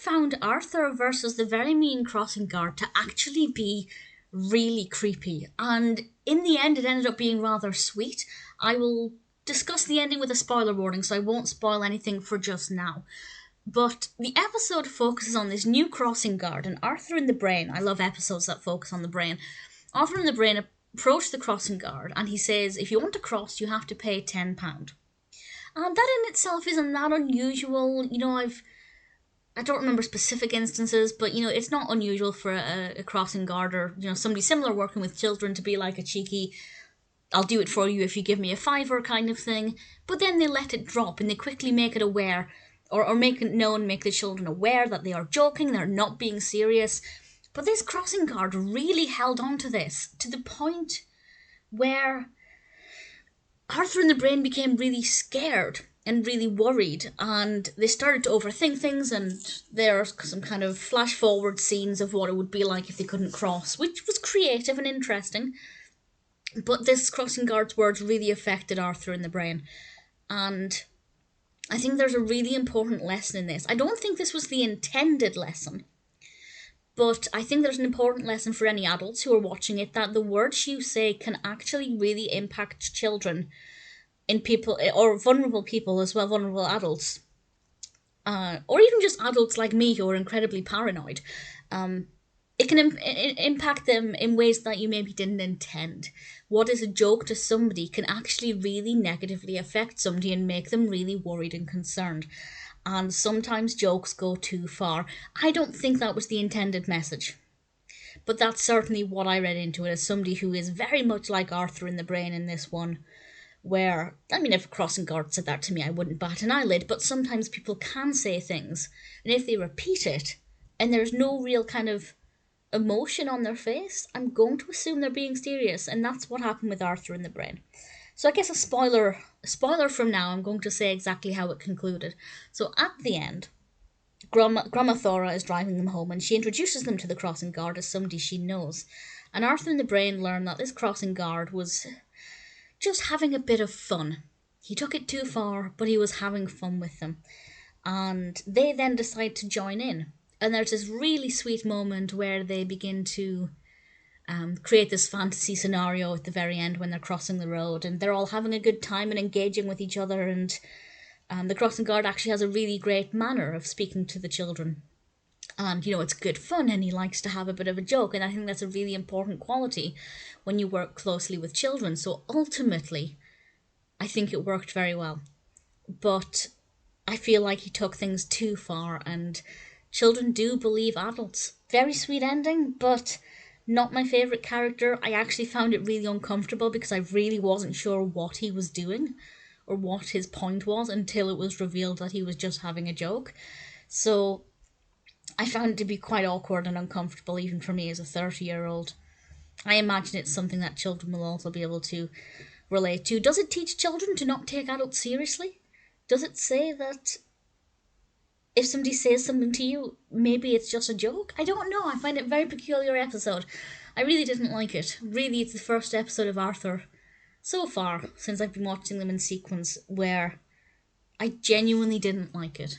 found Arthur versus the very mean crossing guard to actually be really creepy. And in the end, it ended up being rather sweet. I will discuss the ending with a spoiler warning, so I won't spoil anything for just now. But the episode focuses on this new crossing guard, and Arthur in the Brain. I love episodes that focus on the brain. Arthur in the Brain approached the crossing guard, and he says, if you want to cross, you have to pay £10. And that in itself isn't that unusual. You know, I don't remember specific instances, but, you know, it's not unusual for a crossing guard or, you know, somebody similar working with children to be like a cheeky, I'll do it for you if you give me a fiver kind of thing. But then they let it drop and they quickly make it aware, or make it known, make the children aware that they are joking, they're not being serious. But this crossing guard really held on to this, to the point where Arthur in the Brain became really scared and really worried, and they started to overthink things, and there are some kind of flash forward scenes of what it would be like if they couldn't cross, which was creative and interesting. But this crossing guard's words really affected Arthur in the Brain, and I think there's a really important lesson in this. I don't think this was the intended lesson, but I think there's an important lesson for any adults who are watching it, that the words you say can actually really impact children, in people, or vulnerable people as well, vulnerable adults, or even just adults like me who are incredibly paranoid. It can impact them in ways that you maybe didn't intend. What is a joke to somebody can actually really negatively affect somebody and make them really worried and concerned. And sometimes jokes go too far. I don't think that was the intended message, but that's certainly what I read into it as somebody who is very much like Arthur in the Brain in this one, where, I mean, if a crossing guard said that to me, I wouldn't bat an eyelid, but sometimes people can say things, and if they repeat it, and there's no real kind of emotion on their face, I'm going to assume they're being serious, and that's what happened with Arthur in the Brain. So I guess a spoiler from now, I'm going to say exactly how it concluded. So at the end, Grandma Thora is driving them home, and she introduces them to the crossing guard as somebody she knows. And Arthur in the Brain learned that this crossing guard was just having a bit of fun. He took it too far, but he was having fun with them. And they then decide to join in. And there's this really sweet moment where they begin to create this fantasy scenario at the very end when they're crossing the road, and they're all having a good time and engaging with each other, and the crossing guard actually has a really great manner of speaking to the children. And, you know, it's good fun, and he likes to have a bit of a joke, and I think that's a really important quality when you work closely with children. So ultimately, I think it worked very well. But I feel like he took things too far, and children do believe adults. Very sweet ending, but not my favourite character. I actually found it really uncomfortable because I really wasn't sure what he was doing or what his point was until it was revealed that he was just having a joke. So I found it to be quite awkward and uncomfortable, even for me as a 30-year-old. I imagine it's something that children will also be able to relate to. Does it teach children to not take adults seriously? Does it say that if somebody says something to you, maybe it's just a joke? I don't know. I find it a very peculiar episode. I really didn't like it. Really, it's the first episode of Arthur so far, since I've been watching them in sequence, where I genuinely didn't like it.